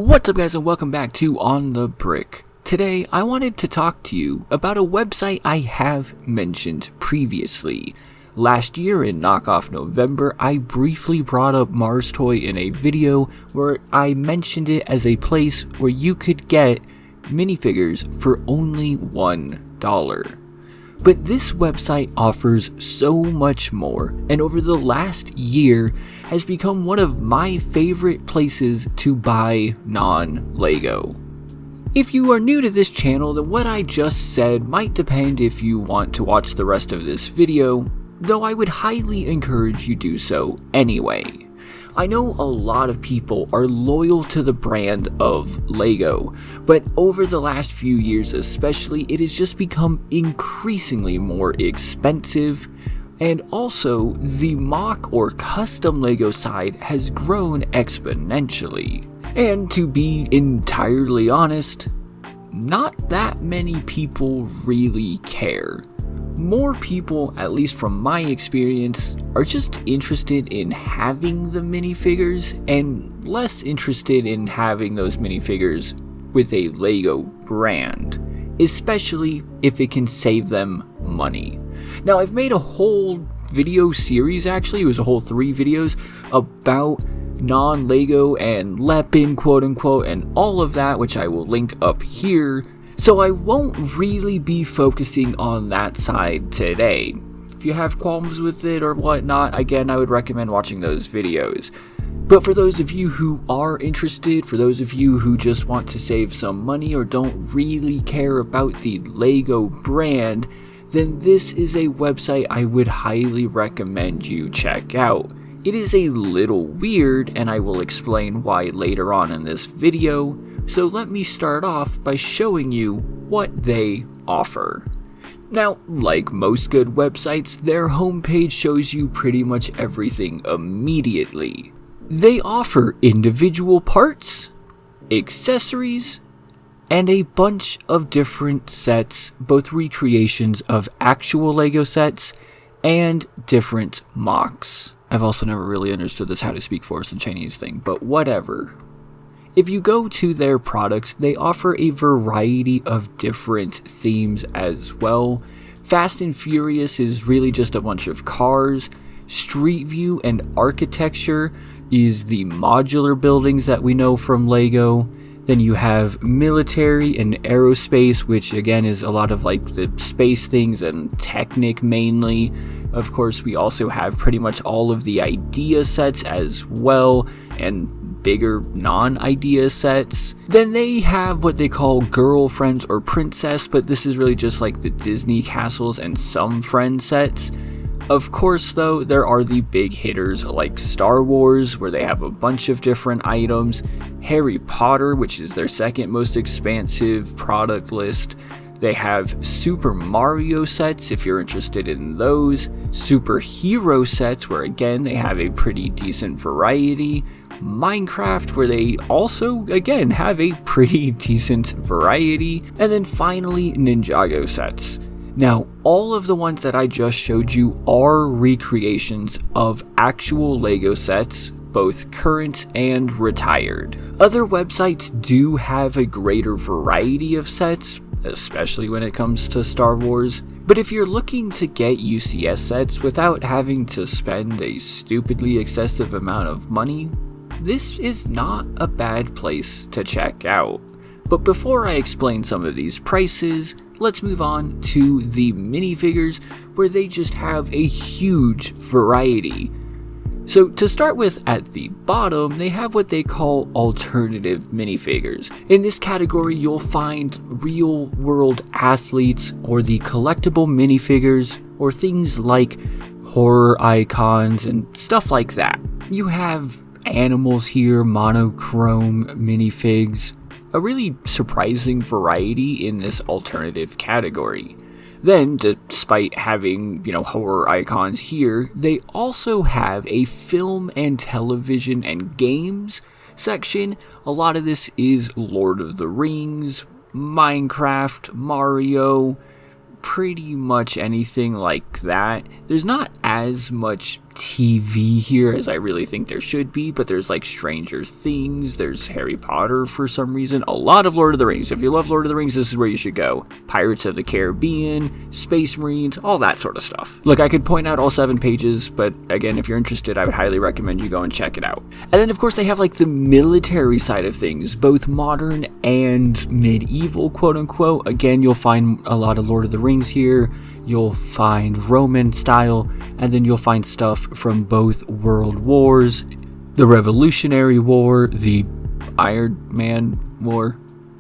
What's up guys, and welcome back to On The Brick. Today I wanted to talk to you about a website I have mentioned previously. Last year in Knockoff November, I briefly brought up MARSTOY in a video where I mentioned it as a place where you could get minifigures for only $1. But this website offers so much more, and over the last year has become one of my favorite places to buy non-LEGO. If you are new to this channel, then what I just said might depend if you want to watch the rest of this video, though I would highly encourage you do so anyway. I know a lot of people are loyal to the brand of LEGO, but over the last few years especially, it has just become increasingly more expensive, and also the mock or custom LEGO side has grown exponentially. And to be entirely honest, not that many people really care. More people, at least from my experience, are just interested in having the minifigures and less interested in having those minifigures with a LEGO brand, especially if it can save them money. Now, I've made a whole video series, actually, it was a whole 3 videos about non-LEGO and Lepin, quote unquote, and all of that, which I will link up here. So I won't really be focusing on that side today. If you have qualms with it or whatnot, again, I would recommend watching those videos. But for those of you who are interested, for those of you who just want to save some money or don't really care about the LEGO brand, then this is a website I would highly recommend you check out. It is a little weird, and I will explain why later on in this video. So let me start off by showing you what they offer. Now, like most good websites, their homepage shows you pretty much everything immediately. They offer individual parts, accessories, and a bunch of different sets, both recreations of actual LEGO sets and different mocks. I've also never really understood this how to speak force in Chinese thing, but whatever. If you go to their products, they offer a variety of different themes as well. Fast and Furious is really just a bunch of cars. Street View and Architecture is the modular buildings that we know from LEGO. Then you have Military and Aerospace, which again is a lot of like the space things and Technic mainly. Of course, we also have pretty much all of the idea sets as well, and bigger non-idea sets. Then they have what they call Girlfriends or Princess, but this is really just like the Disney castles and some friend sets. Of course though, there are the big hitters like Star Wars, where they have a bunch of different items, Harry Potter, which is their second most expansive product list. They have Super Mario sets, if you're interested in those, superhero sets, where again they have a pretty decent variety, Minecraft, where they also again have a pretty decent variety, and then finally Ninjago sets. Now, all of the ones that I just showed you are recreations of actual LEGO sets, both current and retired. Other websites do have a greater variety of sets, especially when it comes to Star Wars, but if you're looking to get UCS sets without having to spend a stupidly excessive amount of money, this is not a bad place to check out. But before I explain some of these prices, let's move on to the minifigures, where they just have a huge variety. So to start with, at the bottom, they have what they call alternative minifigures. In this category, you'll find real world athletes or the collectible minifigures or things like horror icons and stuff like that. You have animals here, monochrome minifigs, a really surprising variety in this alternative category. Then, despite having, horror icons here, they also have a film and television and games section. A lot of this is Lord of the Rings, Minecraft, Mario, pretty much anything like that. There's not as much TV here, as I really think there should be, but there's like Stranger Things, there's Harry Potter for some reason, a lot of Lord of the Rings. If you love Lord of the Rings, this is where you should go. Pirates of the Caribbean, Space Marines, all that sort of stuff. Look, I could point out all 7 pages, but again, if you're interested, I would highly recommend you go and check it out. And then of course they have like the military side of things, both modern and medieval, quote unquote. Again, you'll find a lot of Lord of the Rings here. You'll find Roman style, and then you'll find stuff from both world wars, the Revolutionary War, the Iron Man War.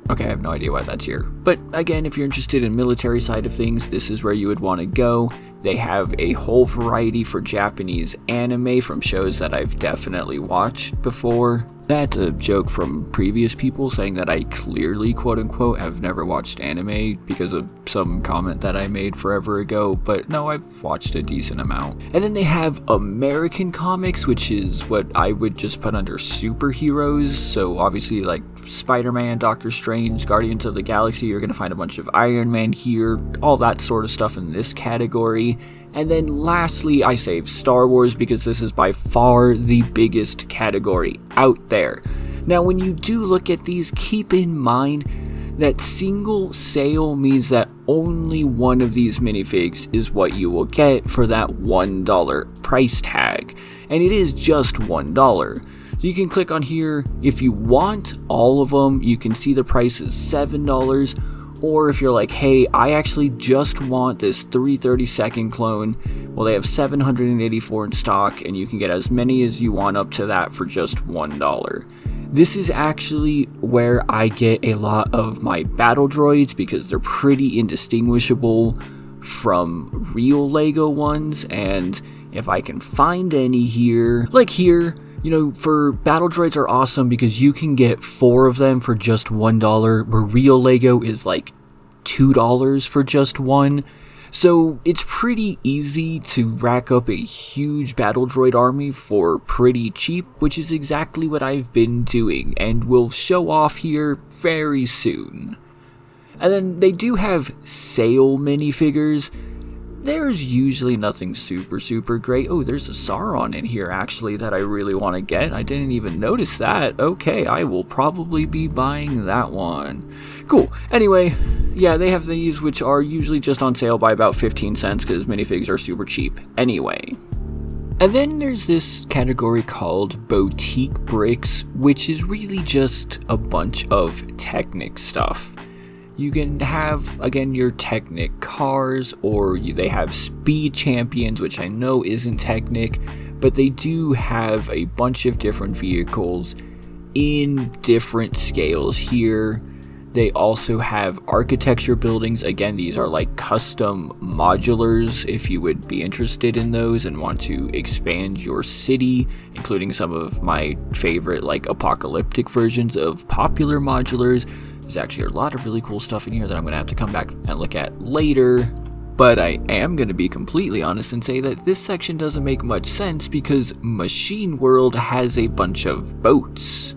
Okay, I have no idea why that's here. But again, if you're interested in military side of things, this is where you would want to go. They have a whole variety for Japanese anime from shows that I've definitely watched before. That's a joke from previous people saying that I clearly, quote unquote, have never watched anime because of some comment that I made forever ago, but no, I've watched a decent amount. And then they have American comics, which is what I would just put under superheroes. So obviously like Spider-Man, Doctor Strange, Guardians of the Galaxy, you're going to find a bunch of Iron Man here, all that sort of stuff in this category. And then lastly, I saved Star Wars because this is by far the biggest category out there. Now, when you do look at these, keep in mind that single sale means that only one of these minifigs is what you will get for that $1 price tag. And it is just $1. So you can click on here. If you want all of them, you can see the price is $7. Or if you're like, hey, I actually just want this 332nd clone, well, they have 784 in stock, and you can get as many as you want up to that for just $1. This is actually where I get a lot of my battle droids because they're pretty indistinguishable from real Lego ones, and if I can find any here, like here, you know, for battle droids are awesome because you can get 4 of them for just $1, where real Lego is like $2 for just 1. So it's pretty easy to rack up a huge battle droid army for pretty cheap, which is exactly what I've been doing and will show off here very soon. And then they do have sale minifigures. There's usually nothing super great. Oh, there's a Sauron in here actually that I really want to get. I didn't even notice that. Okay, I will probably be buying that one. Cool. Anyway, yeah, they have these which are usually just on sale by about 15 cents because minifigs are super cheap anyway. And then there's this category called Boutique Bricks, which is really just a bunch of Technic stuff. You can have, again, your Technic cars, or they have Speed Champions, which I know isn't Technic, but they do have a bunch of different vehicles in different scales here. They also have architecture buildings. Again, these are like custom modulars if you would be interested in those and want to expand your city, including some of my favorite like apocalyptic versions of popular modulars. There's actually a lot of really cool stuff in here that I'm going to have to come back and look at later. But I am going to be completely honest and say that this section doesn't make much sense because Machine World has a bunch of boats,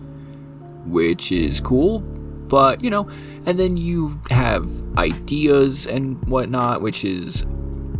which is cool, but you know, and then you have ideas and whatnot, which is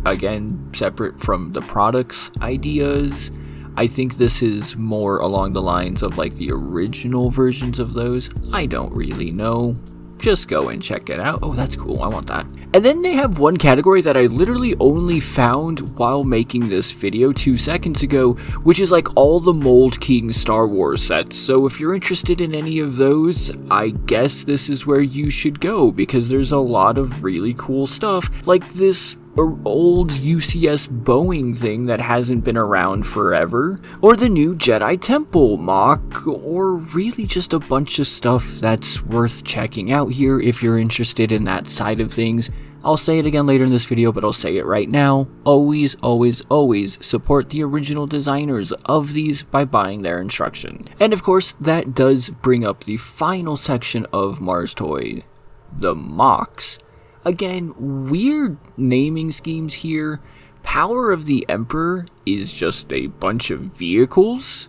again separate from the products ideas. I think this is more along the lines of like the original versions of those. I don't really know. Just go and check it out. Oh, that's cool. I want that. And then they have one category that I literally only found while making this video 2 seconds ago, which is like all the Mold King Star Wars sets. So if you're interested in any of those, I guess this is where you should go because there's a lot of really cool stuff. Like this old UCS Boeing thing that hasn't been around forever, or the new Jedi Temple mock, or really just a bunch of stuff that's worth checking out here if you're interested in that side of things. I'll say it again later in this video, but I'll say it right now. Always, always, always support the original designers of these by buying their instruction. And of course, that does bring up the final section of MARSTOY, the mocks. Again, weird naming schemes here. Power of the Emperor is just a bunch of vehicles.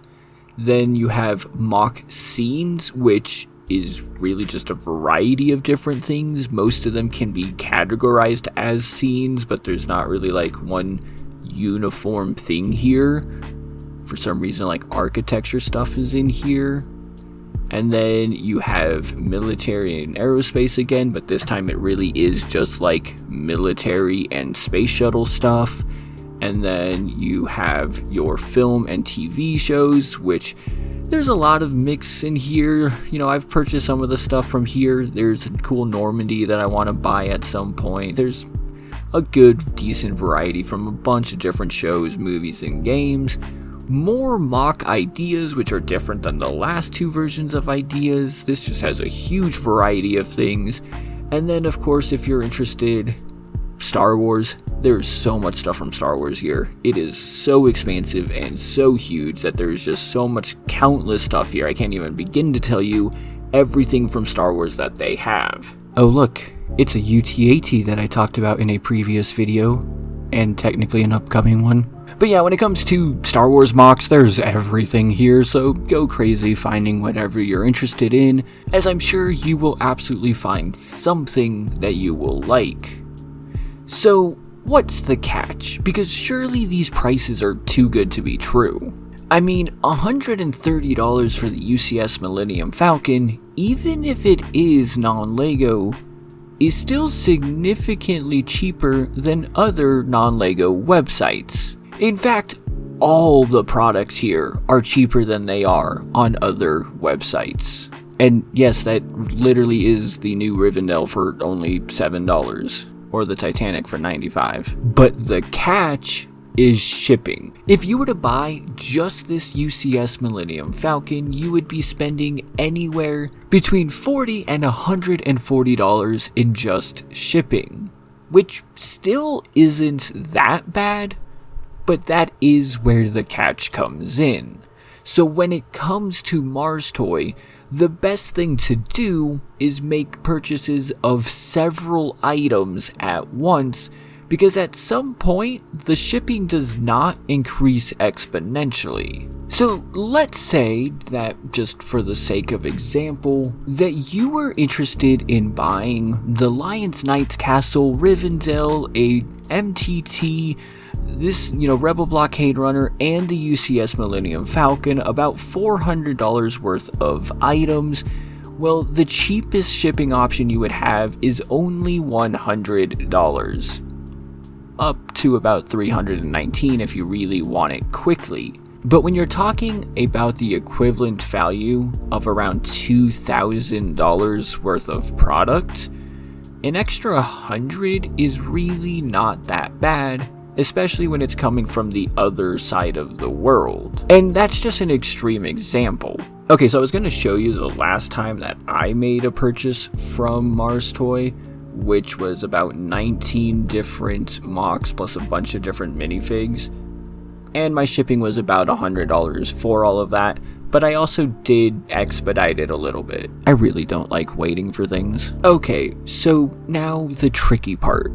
Then you have mock scenes, which is really just a variety of different things. Most of them can be categorized as scenes, but there's not really like one uniform thing here. For some reason, like architecture stuff is in here. And then you have military and aerospace again, but this time it really is just like military and space shuttle stuff. And then you have your film and TV shows, which there's a lot of mix in here. You know, I've purchased some of the stuff from here. There's a cool Normandy that I want to buy at some point. There's a good, decent variety from a bunch of different shows, movies, and games. More mock ideas, which are different than the last two versions of ideas. This just has a huge variety of things. And then, of course, if you're interested, Star Wars. There's so much stuff from Star Wars here. It is so expansive and so huge that there's just so much countless stuff here. I can't even begin to tell you everything from Star Wars that they have. Oh look, it's a UTAT that I talked about in a previous video, and technically an upcoming one. But yeah, when it comes to Star Wars mocks, there's everything here, so go crazy finding whatever you're interested in, as I'm sure you will absolutely find something that you will like. So, what's the catch? Because surely these prices are too good to be true. I mean, $130 for the UCS Millennium Falcon, even if it is non-LEGO, is still significantly cheaper than other non-LEGO websites. In fact, all the products here are cheaper than they are on other websites. And yes, that literally is the new Rivendell for only $7, or the Titanic for $95. But the catch is shipping. If you were to buy just this UCS Millennium Falcon, you would be spending anywhere between $40 and $140 in just shipping, which still isn't that bad. But that is where the catch comes in. So when it comes to MARSTOY, the best thing to do is make purchases of several items at once, because at some point, the shipping does not increase exponentially. So let's say that, just for the sake of example, that you were interested in buying the Lion's Knights Castle Rivendell, a MTT, this, Rebel Blockade Runner, and the UCS Millennium Falcon, about $400 worth of items. Well, the cheapest shipping option you would have is only $100, up to about $319 if you really want it quickly. But when you're talking about the equivalent value of around $2,000 worth of product, an extra $100 is really not that bad, especially when it's coming from the other side of the world. And that's just an extreme example. Okay, so I was going to show you the last time that I made a purchase from MARSTOY, which was about 19 different mocks plus a bunch of different minifigs. And my shipping was about $100 for all of that, but I also did expedite it a little bit. I really don't like waiting for things. Okay, so now the tricky part.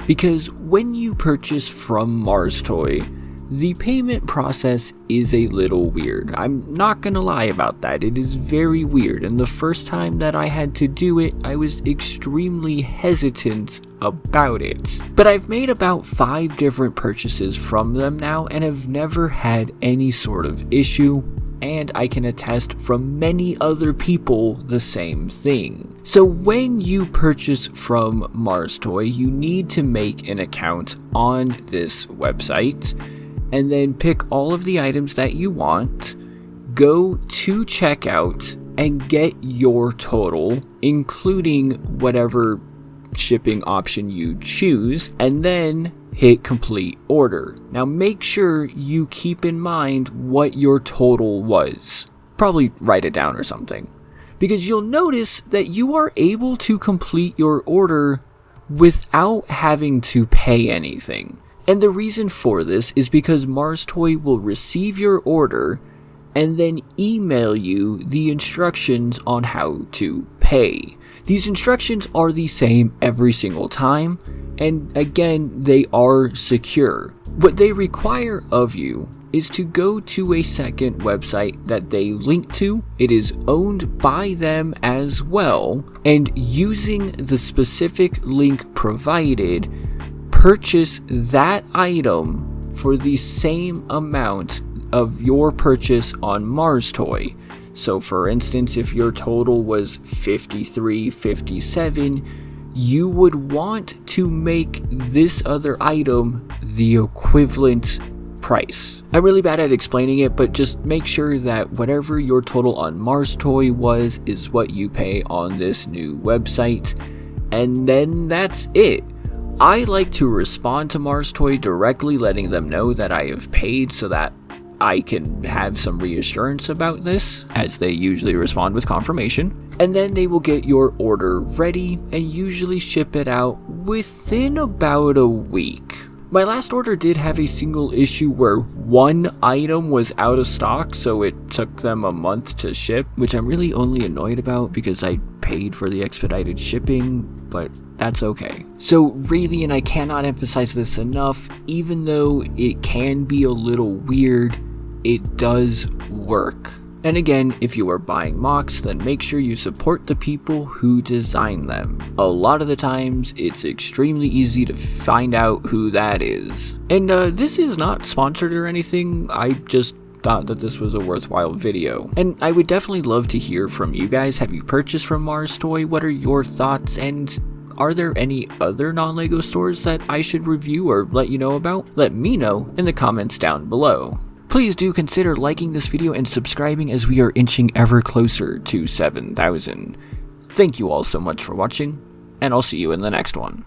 Because when you purchase from MARSTOY, the payment process is a little weird. I'm not gonna lie about that. It is very weird, and the first time that I had to do it, I was extremely hesitant about it. But I've made about 5 different purchases from them now and have never had any sort of issue. And I can attest from many other people the same thing. So when you purchase from MARSTOY, you need to make an account on this website, and then pick all of the items that you want, go to checkout, and get your total, including whatever shipping option you choose, and then hit complete order. Now make sure you keep in mind what your total was. Probably write it down or something, because you'll notice that you are able to complete your order without having to pay anything. And the reason for this is because MARSTOY will receive your order and then email you the instructions on how to pay. These instructions are the same every single time, and again, they are secure. What they require of you is to go to a second website that they link to. It is owned by them as well, and using the specific link provided, purchase that item for the same amount of your purchase on MARSTOY. So for instance, if your total was $53.57, you would want to make this other item the equivalent price. I'm really bad at explaining it, but just make sure that whatever your total on MARSTOY was is what you pay on this new website, and then that's it. I like to respond to MARSTOY directly, letting them know that I have paid so that I can have some reassurance about this, as they usually respond with confirmation. And then they will get your order ready and usually ship it out within about a week. My last order did have a single issue where one item was out of stock, so it took them a month to ship, which I'm really only annoyed about because I paid for the expedited shipping, but that's okay. So really, and I cannot emphasize this enough, even though it can be a little weird, it does work. And again, if you are buying mocks, then make sure you support the people who design them. A lot of the times, it's extremely easy to find out who that is. And this is not sponsored or anything, I just thought that this was a worthwhile video. And I would definitely love to hear from you guys. Have you purchased from MARSTOY? What are your thoughts? And are there any other non-LEGO stores that I should review or let you know about? Let me know in the comments down below. Please do consider liking this video and subscribing as we are inching ever closer to 7,000. Thank you all so much for watching, and I'll see you in the next one.